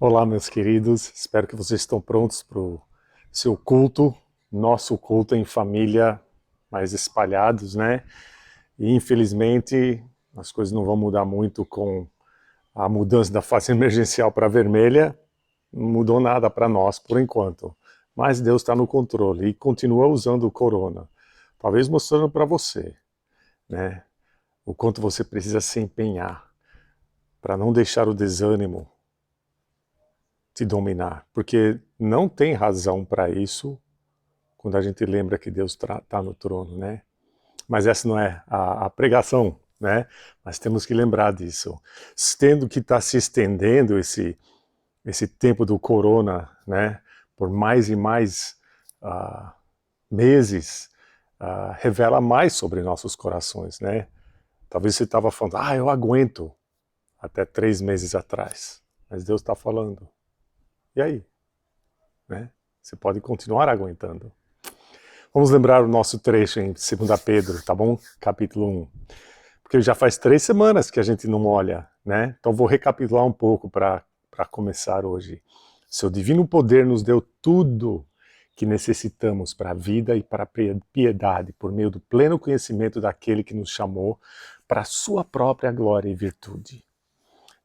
Olá, meus queridos, espero que vocês estão prontos para o seu culto, nosso culto em família, mais espalhados, né? E infelizmente as coisas não vão mudar muito com a mudança da fase emergencial para vermelha, não mudou nada para nós por enquanto, mas Deus está no controle e continua usando o corona, talvez mostrando para você, né? O quanto você precisa se empenhar para não deixar o desânimo te dominar, porque não tem razão para isso quando a gente lembra que Deus está no trono, né? Mas essa não é a pregação, né? Mas temos que lembrar disso. Tendo que está se estendendo esse tempo do corona, né? Por mais e mais meses, revela mais sobre nossos corações, né? Talvez você estava falando, eu aguento, até 3 meses atrás. Mas Deus está falando. E aí? Né? Você pode continuar aguentando. Vamos lembrar o nosso trecho em 2 Pedro, tá bom? Capítulo 1. Porque já faz 3 semanas que a gente não olha, né? Então vou recapitular um pouco para começar hoje. Seu divino poder nos deu tudo que necessitamos para a vida e para a piedade, por meio do pleno conhecimento daquele que nos chamou para a sua própria glória e virtude.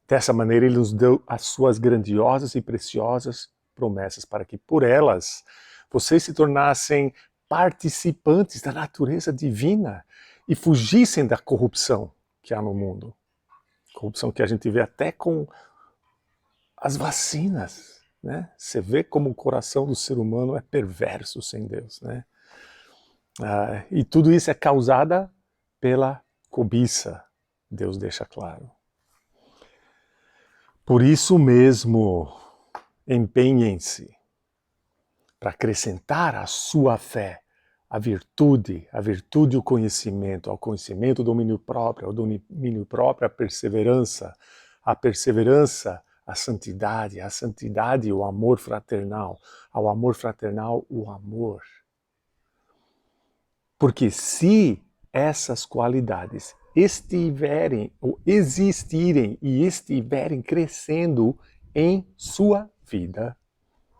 Dessa maneira ele nos deu as suas grandiosas e preciosas promessas, para que por elas vocês se tornassem participantes da natureza divina e fugissem da corrupção que há no mundo. Corrupção que a gente vê até com as vacinas, né? Você vê como o coração do ser humano é perverso sem Deus, né? E tudo isso é causada pela cobiça, Deus deixa claro. Por isso mesmo, empenhem-se para acrescentar à sua fé a virtude e o conhecimento, ao conhecimento o domínio próprio, ao domínio próprio a perseverança, a santidade o amor fraternal, ao amor fraternal o amor. Porque se essas qualidades estiverem ou existirem e estiverem crescendo em sua vida,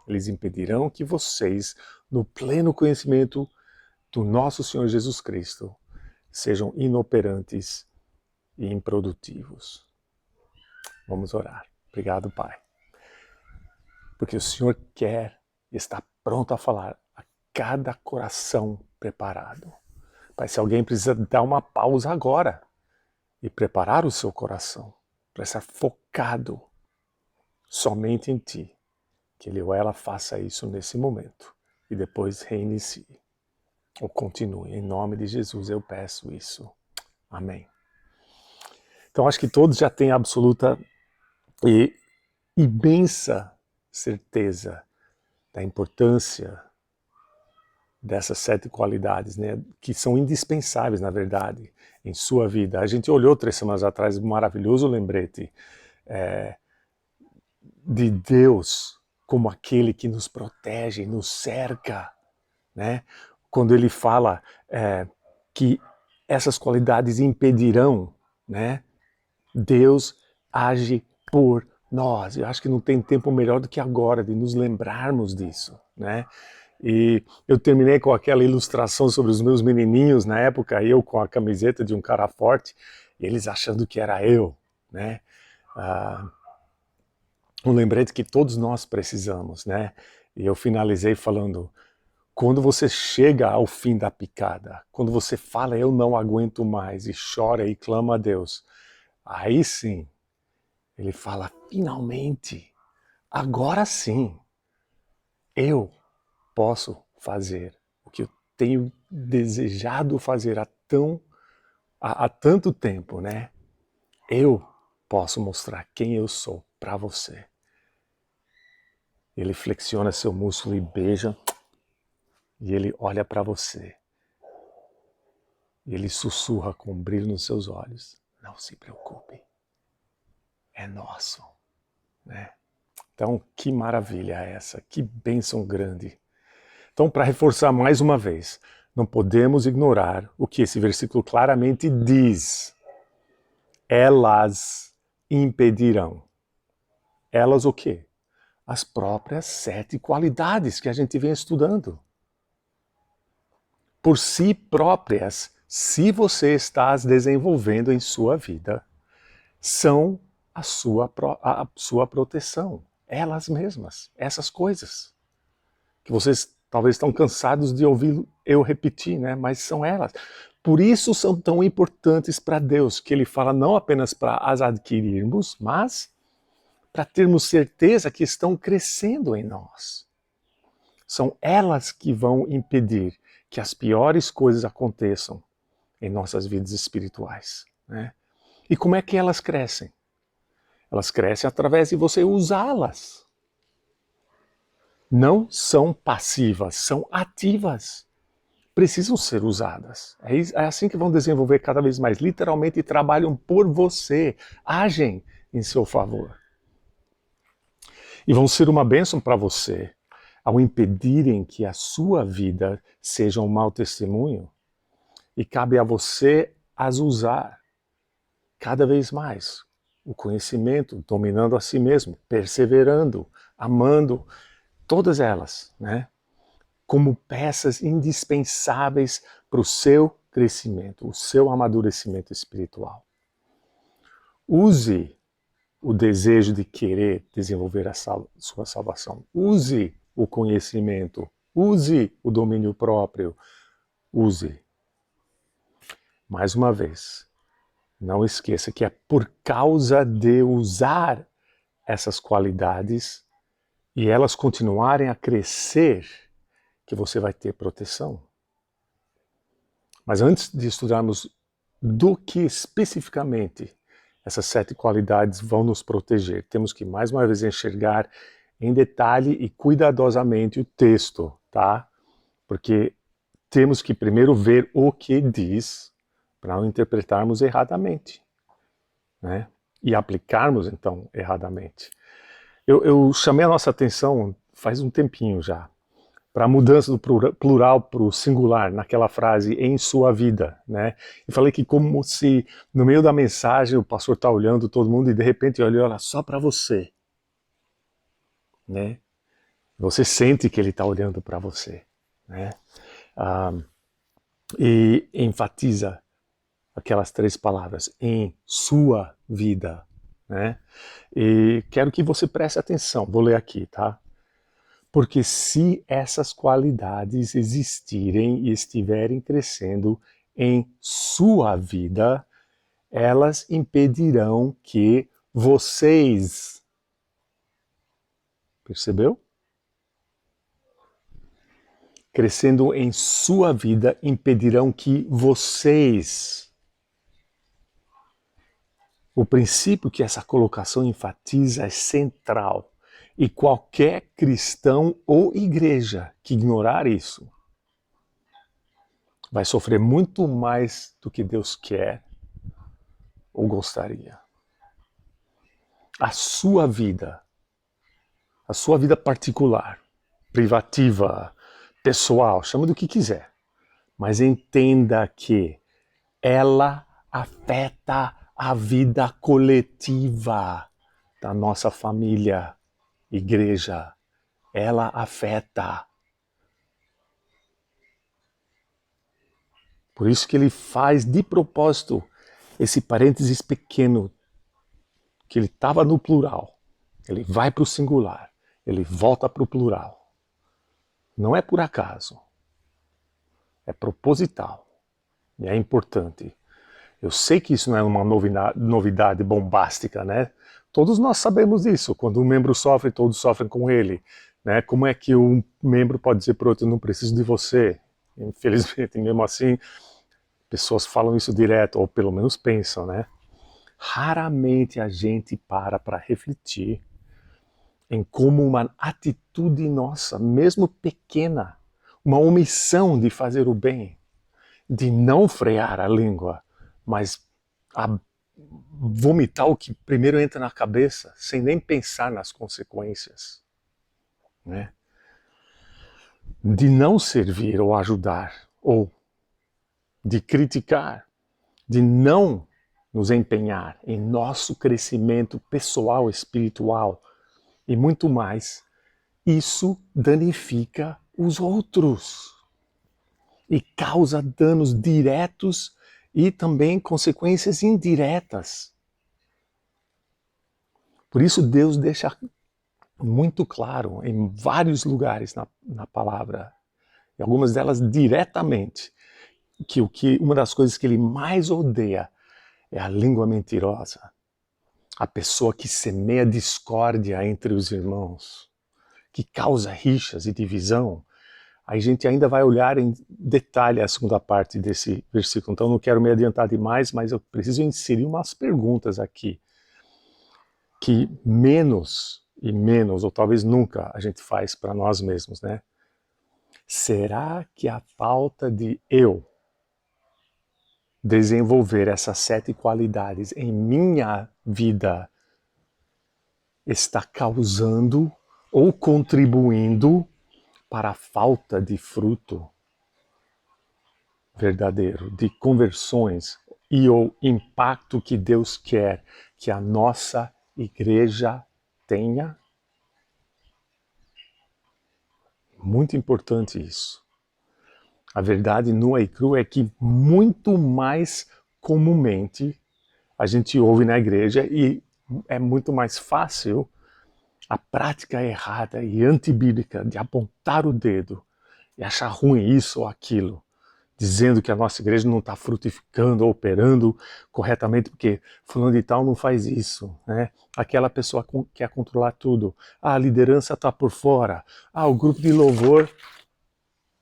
eles impedirão que vocês, no pleno conhecimento do nosso Senhor Jesus Cristo, sejam inoperantes e improdutivos. Vamos orar. Obrigado, Pai. Porque o Senhor quer e está pronto a falar a cada coração preparado. Pai, se alguém precisa dar uma pausa agora e preparar o seu coração para estar focado somente em Ti, que ele ou ela faça isso nesse momento e depois reinicie ou continue. Em nome de Jesus eu peço isso. Amém. Então acho que todos já têm absoluta e imensa certeza da importância dessas 7 qualidades, né, que são indispensáveis, na verdade, em sua vida. A gente olhou 3 semanas atrás um maravilhoso lembrete de Deus como aquele que nos protege, nos cerca, né? Quando ele fala que essas qualidades impedirão, né? Deus age por nós. Eu acho que não tem tempo melhor do que agora de nos lembrarmos disso, né? E eu terminei com aquela ilustração sobre os meus menininhos na época, eu com a camiseta de um cara forte, e eles achando que era eu, né? Um lembrete que todos nós precisamos, né? E eu finalizei falando, quando você chega ao fim da picada, quando você fala eu não aguento mais e chora e clama a Deus, aí sim, ele fala, finalmente, agora sim, eu posso fazer o que eu tenho desejado fazer há tanto tempo, né? Eu posso mostrar quem eu sou para você. Ele flexiona seu músculo e beija, e ele olha para você. E ele sussurra com um brilho nos seus olhos. Não se preocupe, é nosso, né? Então, que maravilha é essa, que bênção grande. Então, para reforçar mais uma vez, não podemos ignorar o que esse versículo claramente diz. Elas impedirão. Elas o quê? as próprias 7 qualidades que a gente vem estudando. Por si próprias, se você está as desenvolvendo em sua vida, são a sua proteção. Elas mesmas, essas coisas. Que vocês talvez estão cansados de ouvir eu repetir, né? Mas são elas. Por isso são tão importantes para Deus, que Ele fala não apenas para as adquirirmos, mas para termos certeza que estão crescendo em nós. São elas que vão impedir que as piores coisas aconteçam em nossas vidas espirituais, né? E como é que elas crescem? Elas crescem através de você usá-las. Não são passivas, são ativas. Precisam ser usadas. É assim que vão desenvolver cada vez mais. Literalmente trabalham por você, agem em seu favor. E vão ser uma bênção para você ao impedirem que a sua vida seja um mau testemunho. E cabe a você as usar cada vez mais. O conhecimento, dominando a si mesmo, perseverando, amando, todas elas, né? Como peças indispensáveis para o seu crescimento, o seu amadurecimento espiritual. Use o desejo de querer desenvolver a sua salvação. Use o conhecimento. Use o domínio próprio. Use. Mais uma vez, não esqueça que é por causa de usar essas qualidades e elas continuarem a crescer que você vai ter proteção. Mas antes de estudarmos do que especificamente essas 7 qualidades vão nos proteger, temos que mais uma vez enxergar em detalhe e cuidadosamente o texto, tá? Porque temos que primeiro ver o que diz para não interpretarmos erradamente, né? E aplicarmos então erradamente. Eu chamei a nossa atenção faz um tempinho já para a mudança do plural para o singular, naquela frase, em sua vida, né? E falei que como se no meio da mensagem o pastor está olhando todo mundo e de repente olha só para você, né? Você sente que ele está olhando para você, né? E enfatiza aquelas 3 palavras, em sua vida, né? E quero que você preste atenção, vou ler aqui, tá? Porque se essas qualidades existirem e estiverem crescendo em sua vida, elas impedirão que vocês... Percebeu? Crescendo em sua vida, impedirão que vocês... O princípio que essa colocação enfatiza é central. E qualquer cristão ou igreja que ignorar isso vai sofrer muito mais do que Deus quer ou gostaria. A sua vida particular, privativa, pessoal, chama do que quiser, mas entenda que ela afeta a vida coletiva da nossa família, igreja. Ela afeta. Por isso que ele faz de propósito esse parênteses pequeno, que ele estava no plural. Ele vai para o singular, ele volta para o plural. Não é por acaso, é proposital e é importante. Eu sei que isso não é uma novidade bombástica, né? Todos nós sabemos disso. Quando um membro sofre, todos sofrem com ele, né? Como é que um membro pode dizer para o outro, eu não preciso de você? Infelizmente, mesmo assim, pessoas falam isso direto, ou pelo menos pensam, né? Raramente a gente para refletir em como uma atitude nossa, mesmo pequena, uma omissão de fazer o bem, de não frear a língua, mas vomitar o que primeiro entra na cabeça, sem nem pensar nas consequências, né? De não servir ou ajudar, ou de criticar, de não nos empenhar em nosso crescimento pessoal, espiritual, e muito mais, isso danifica os outros e causa danos diretos e também consequências indiretas. Por isso Deus deixa muito claro em vários lugares na palavra, e algumas delas diretamente, que uma das coisas que ele mais odeia é a língua mentirosa. A pessoa que semeia discórdia entre os irmãos, que causa rixas e divisão. Aí a gente ainda vai olhar em detalhe a segunda parte desse versículo, então não quero me adiantar demais, mas eu preciso inserir umas perguntas aqui, que menos e menos, ou talvez nunca, a gente faz para nós mesmos, né? Será que a falta de eu desenvolver essas 7 qualidades em minha vida está causando ou contribuindo para a falta de fruto verdadeiro, de conversões e o impacto que Deus quer que a nossa igreja tenha? Muito importante isso. A verdade nua e crua é que muito mais comumente a gente ouve na igreja e é muito mais fácil a prática errada e antibíblica de apontar o dedo e achar ruim isso ou aquilo, dizendo que a nossa igreja não está frutificando ou operando corretamente porque fulano de tal não faz isso, né? Aquela pessoa quer controlar tudo, a liderança está por fora, o grupo de louvor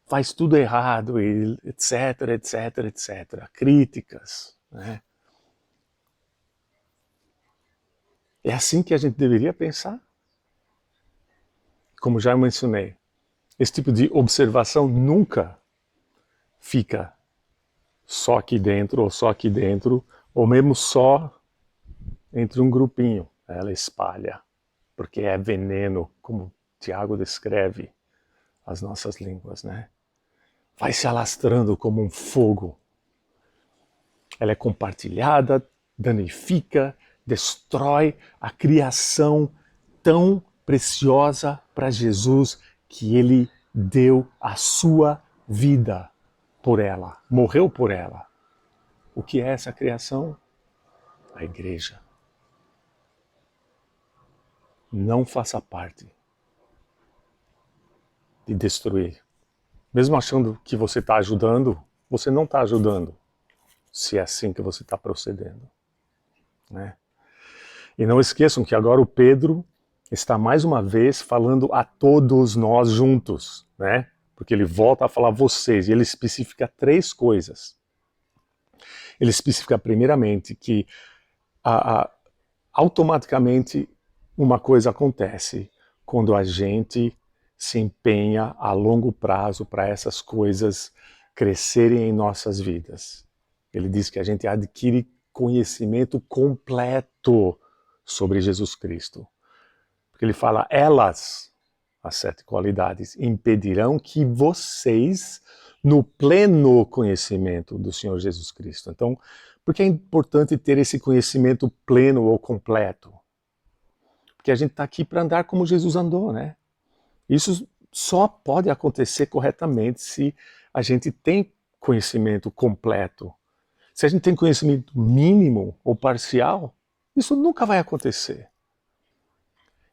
faz tudo errado, e etc, etc, etc. Críticas, né? É assim que a gente deveria pensar? Como já mencionei, esse tipo de observação nunca fica só aqui dentro, ou só aqui dentro, ou mesmo só entre um grupinho. Ela espalha, porque é veneno, como Tiago descreve as nossas línguas, né? Vai se alastrando como um fogo. Ela é compartilhada, danifica, destrói a criação tão preciosa para Jesus que ele deu a sua vida por ela, morreu por ela. O que é essa criação? A igreja. Não faça parte de destruir. Mesmo achando que você está ajudando, você não está ajudando, se é assim que você está procedendo, né? E não esqueçam que agora o Pedro está mais uma vez falando a todos nós juntos, né? Porque ele volta a falar vocês, e ele especifica 3 coisas. Ele especifica primeiramente que automaticamente uma coisa acontece quando a gente se empenha a longo prazo para essas coisas crescerem em nossas vidas. Ele diz que a gente adquire conhecimento completo sobre Jesus Cristo. Porque ele fala, elas, as 7 qualidades, impedirão que vocês, no pleno conhecimento do Senhor Jesus Cristo. Então, por que é importante ter esse conhecimento pleno ou completo? Porque a gente está aqui para andar como Jesus andou, né? Isso só pode acontecer corretamente se a gente tem conhecimento completo. Se a gente tem conhecimento mínimo ou parcial, isso nunca vai acontecer.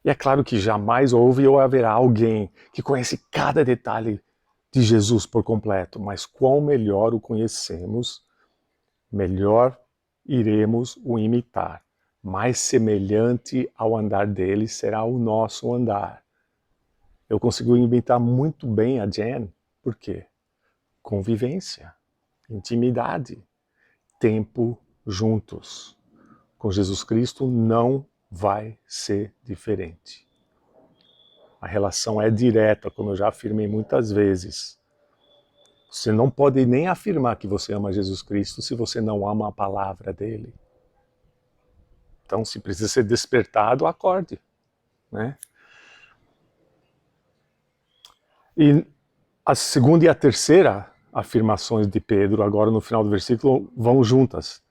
E é claro que jamais houve ou haverá alguém que conhece cada detalhe de Jesus por completo, mas quão melhor o conhecemos, melhor iremos o imitar. Mais semelhante ao andar dele será o nosso andar. Eu consigo imitar muito bem a Jen. Por quê? Convivência, intimidade, tempo juntos. Com Jesus Cristo não vai ser diferente. A relação é direta, como eu já afirmei muitas vezes. Você não pode nem afirmar que você ama Jesus Cristo se você não ama a palavra dele. Então, se precisa ser despertado, acorde, né? E a segunda e a terceira afirmações de Pedro, agora no final do versículo, vão juntas.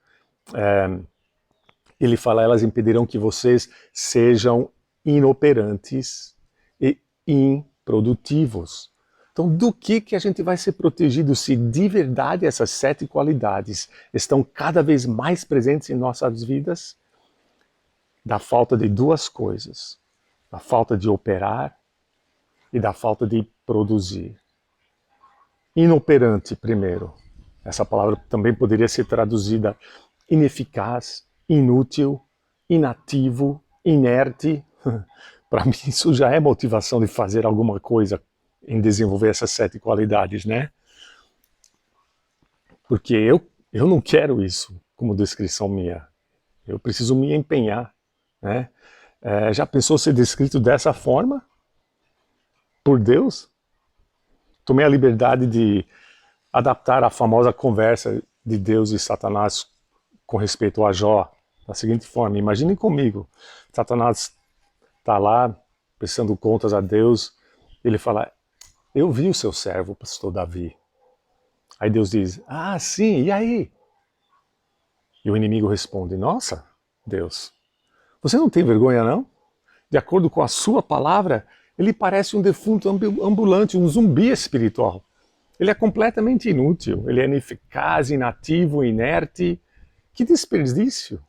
Ele fala, elas impedirão que vocês sejam inoperantes e improdutivos. Então, do que a gente vai ser protegido se de verdade essas 7 qualidades estão cada vez mais presentes em nossas vidas? Da falta de 2 coisas: da falta de operar e da falta de produzir. Inoperante, primeiro. Essa palavra também poderia ser traduzida ineficaz, inútil, inativo, inerte. Para mim, isso já é motivação de fazer alguma coisa em desenvolver essas 7 qualidades, né? Porque eu não quero isso como descrição minha. Eu preciso me empenhar, né? Já pensou ser descrito dessa forma? Por Deus? Tomei a liberdade de adaptar a famosa conversa de Deus e Satanás com respeito a Jó da seguinte forma: imaginem comigo, Satanás está lá prestando contas a Deus, ele fala: eu vi o seu servo, pastor Davi. Aí Deus diz: ah, sim, e aí? E o inimigo responde: nossa, Deus, você não tem vergonha não? De acordo com a sua palavra, ele parece um defunto ambulante, um zumbi espiritual. Ele é completamente inútil, ele é ineficaz, inativo, inerte. Que desperdício.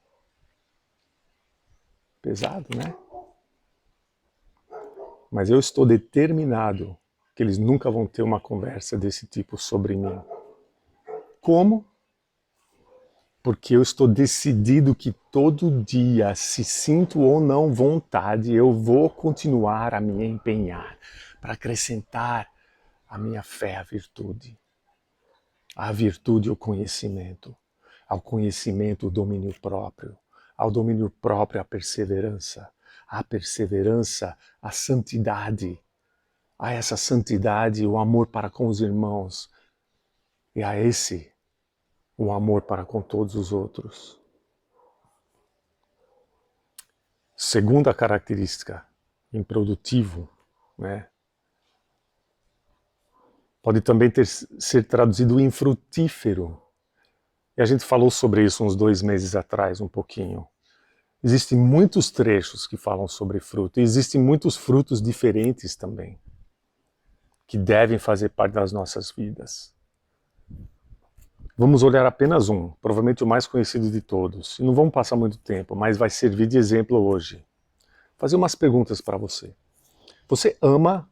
Pesado, né? Mas eu estou determinado que eles nunca vão ter uma conversa desse tipo sobre mim. Como? Porque eu estou decidido que todo dia, se sinto ou não vontade, eu vou continuar a me empenhar para acrescentar a minha fé à virtude. À virtude o conhecimento. Ao conhecimento o domínio próprio. Ao domínio próprio a perseverança. À perseverança a santidade. A essa santidade o amor para com os irmãos. E a esse o amor para com todos os outros. Segunda característica, improdutivo, né? Pode também ser traduzido infrutífero. E a gente falou sobre isso uns 2 meses atrás, um pouquinho. Existem muitos trechos que falam sobre fruto, e existem muitos frutos diferentes também, que devem fazer parte das nossas vidas. Vamos olhar apenas um, provavelmente o mais conhecido de todos. E não vamos passar muito tempo, mas vai servir de exemplo hoje. Fazer umas perguntas para você. Você ama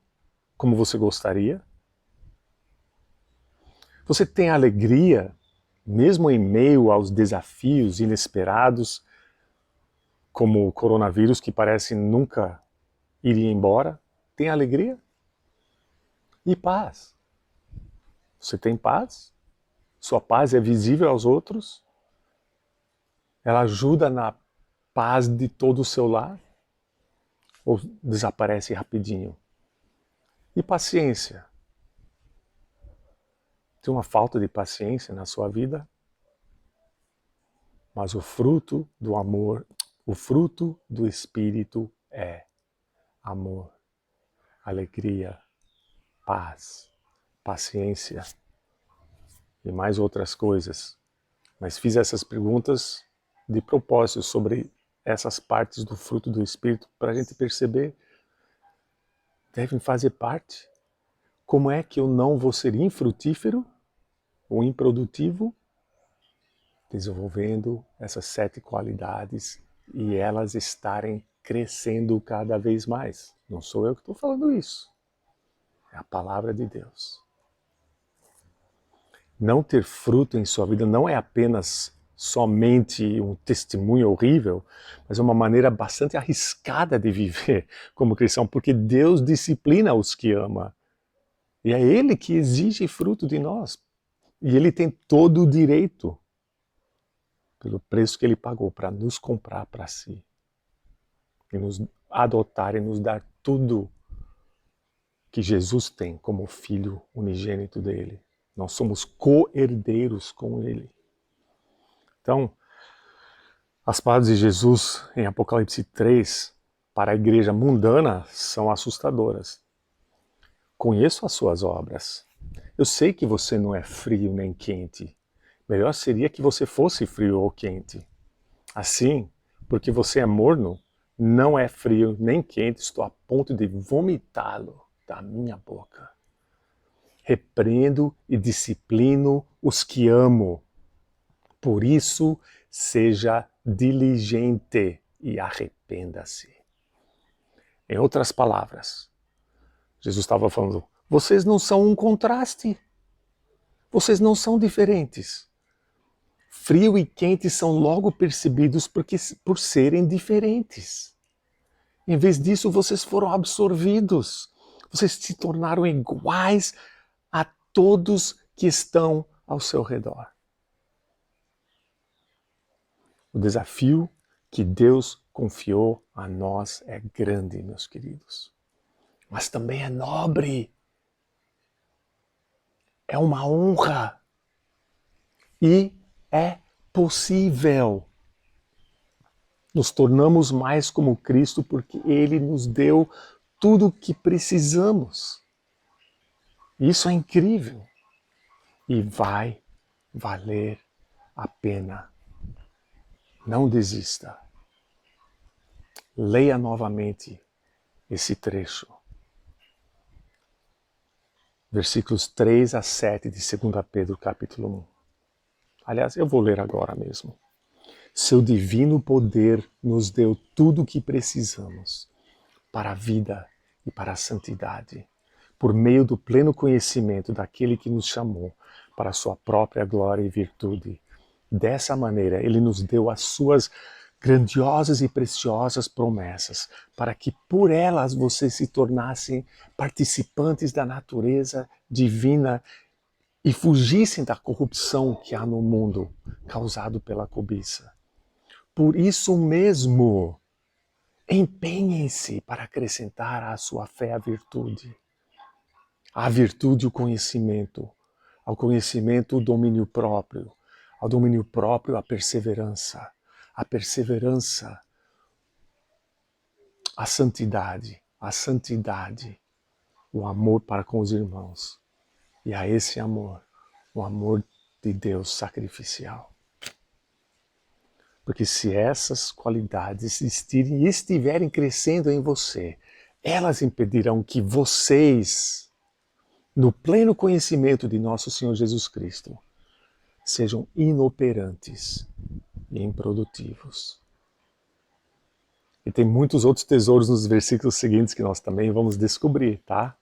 como você gostaria? Você tem alegria, mesmo em meio aos desafios inesperados, como o coronavírus, que parece nunca iria embora? Tem alegria? E paz? Você tem paz? Sua paz é visível aos outros? Ela ajuda na paz de todo o seu lar? Ou desaparece rapidinho? E paciência? Tem uma falta de paciência na sua vida? Mas o fruto do amor, o fruto do Espírito é amor, alegria, paz, paciência e mais outras coisas. Mas fiz essas perguntas de propósito sobre essas partes do fruto do Espírito para a gente perceber, devem fazer parte. Como é que eu não vou ser infrutífero ou improdutivo? Desenvolvendo essas 7 qualidades e elas estarem crescendo cada vez mais. Não sou eu que estou falando isso. É a palavra de Deus. Não ter fruto em sua vida não é apenas somente um testemunho horrível, mas é uma maneira bastante arriscada de viver como cristão, porque Deus disciplina os que ama. E é Ele que exige fruto de nós. E Ele tem todo o direito, pelo preço que Ele pagou, para nos comprar para si. E nos adotar e nos dar tudo que Jesus tem como Filho unigênito dele. Nós somos co-herdeiros com Ele. Então, as palavras de Jesus em Apocalipse 3 para a igreja mundana são assustadoras. Conheço as suas obras. Eu sei que você não é frio nem quente. Melhor seria que você fosse frio ou quente. Assim, porque você é morno não é frio nem quente, estou a ponto de vomitá-lo da minha boca. Repreendo e disciplino os que amo. Por isso, seja diligente e arrependa-se. Em outras palavras, Jesus estava falando, vocês não são um contraste. Vocês não são diferentes. Frio e quente são logo percebidos por serem diferentes. Em vez disso, vocês foram absorvidos. Vocês se tornaram iguais a todos que estão ao seu redor. O desafio que Deus confiou a nós é grande, meus queridos. Mas também é nobre. É uma honra. E é possível. Nos tornamos mais como Cristo porque Ele nos deu tudo o que precisamos. Isso é incrível. E vai valer a pena. Não desista. Leia novamente esse trecho. Versículos 3 a 7 de 2 Pedro capítulo 1. Aliás, eu vou ler agora mesmo. Seu divino poder nos deu tudo o que precisamos para a vida e para a santidade, por meio do pleno conhecimento daquele que nos chamou para a sua própria glória e virtude. Dessa maneira, ele nos deu as suas grandiosas e preciosas promessas, para que por elas vocês se tornassem participantes da natureza divina e fugissem da corrupção que há no mundo, causado pela cobiça. Por isso mesmo, empenhem-se para acrescentar à sua fé a virtude. À virtude o conhecimento, ao conhecimento o domínio próprio, ao domínio próprio a perseverança a santidade, o amor para com os irmãos. E a esse amor, o amor de Deus sacrificial. Porque se essas qualidades estiverem crescendo em você, elas impedirão que vocês, no pleno conhecimento de nosso Senhor Jesus Cristo, sejam inoperantes e improdutivos. E tem muitos outros tesouros nos versículos seguintes que nós também vamos descobrir, tá?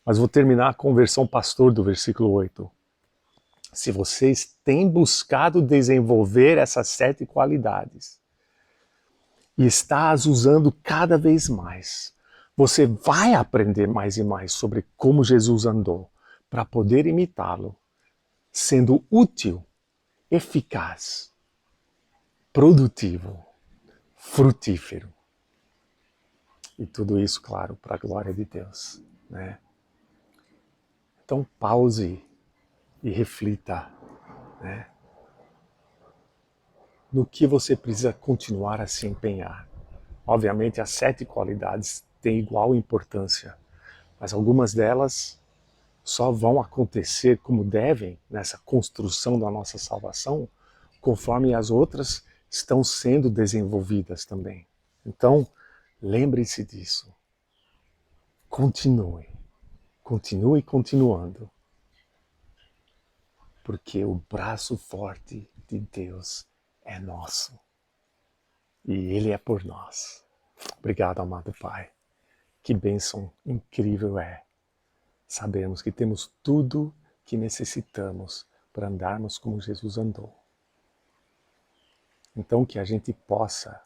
Mas vou terminar com a versão pastor do versículo 8. Se vocês têm buscado desenvolver essas 7 qualidades e está as usando cada vez mais, você vai aprender mais e mais sobre como Jesus andou para poder imitá-lo, sendo útil, eficaz, produtivo, frutífero. E tudo isso, claro, para a glória de Deus, né? Então pause e reflita, né, no que você precisa continuar a se empenhar. Obviamente as 7 qualidades têm igual importância, mas algumas delas só vão acontecer como devem nessa construção da nossa salvação, conforme as outras estão sendo desenvolvidas também. Então, lembre-se disso. Continue continuando. Porque o braço forte de Deus é nosso. E Ele é por nós. Obrigado, amado Pai. Que bênção incrível é sabermos que temos tudo que necessitamos para andarmos como Jesus andou. Então que a gente possa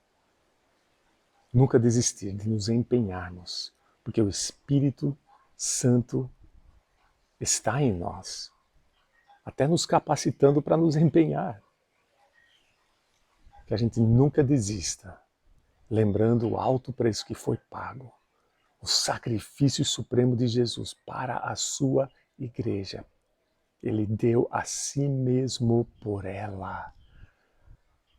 nunca desistir de nos empenharmos, porque o Espírito Santo está em nós, até nos capacitando para nos empenhar. Que a gente nunca desista, lembrando o alto preço que foi pago, o sacrifício supremo de Jesus para a sua igreja. Ele deu a si mesmo por ela,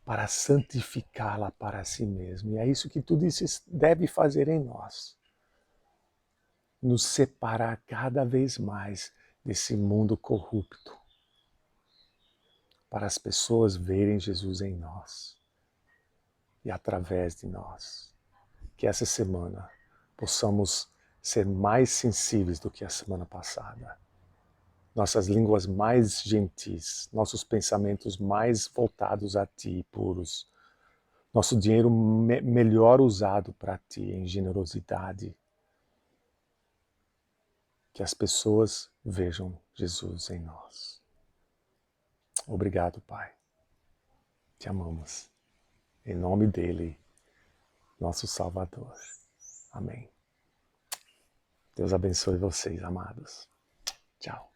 para santificá-la para si mesmo. E é isso que tudo isso deve fazer em nós. Nos separar cada vez mais desse mundo corrupto, para as pessoas verem Jesus em nós e através de nós. que essa semana possamos ser mais sensíveis do que a semana passada. Nossas línguas mais gentis, nossos pensamentos mais voltados a Ti, puros. Nosso dinheiro melhor usado para Ti, em generosidade. Que as pessoas vejam Jesus em nós. Obrigado, Pai. Te amamos. Em nome dele, nosso Salvador. Amém. Deus abençoe vocês, amados. Tchau.